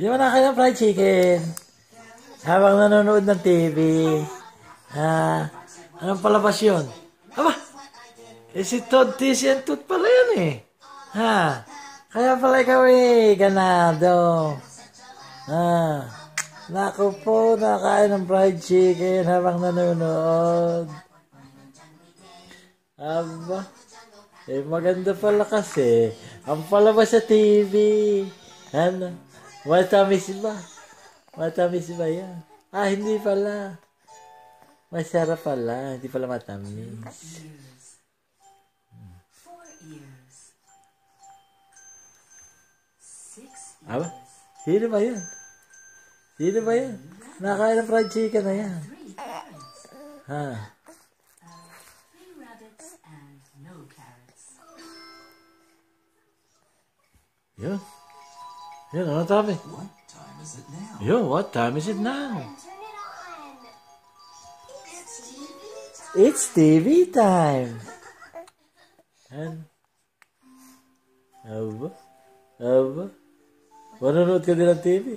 Di ba na kayo ng fried chicken? Habang nanonood ng TV. Anong palabas yun? Aba! Si Todd Tiss and Toot pala yan eh. Kaya pala ikaw ganado. Naku po, nakain ng fried chicken habang nanonood. Aba, maganda pala kasi. Ang palabas sa TV. Matamis ba? Matamis ba yan? Hindi pala. Masarap pala. Hindi pala matamis. Aba? Sino ba yan? Sino ba yan? Nakain ng fried chicken na yan. Yun. Yun, ano sabi? Yun, what time is it now? It's TV time. Aba? Manonood ka din ng TV?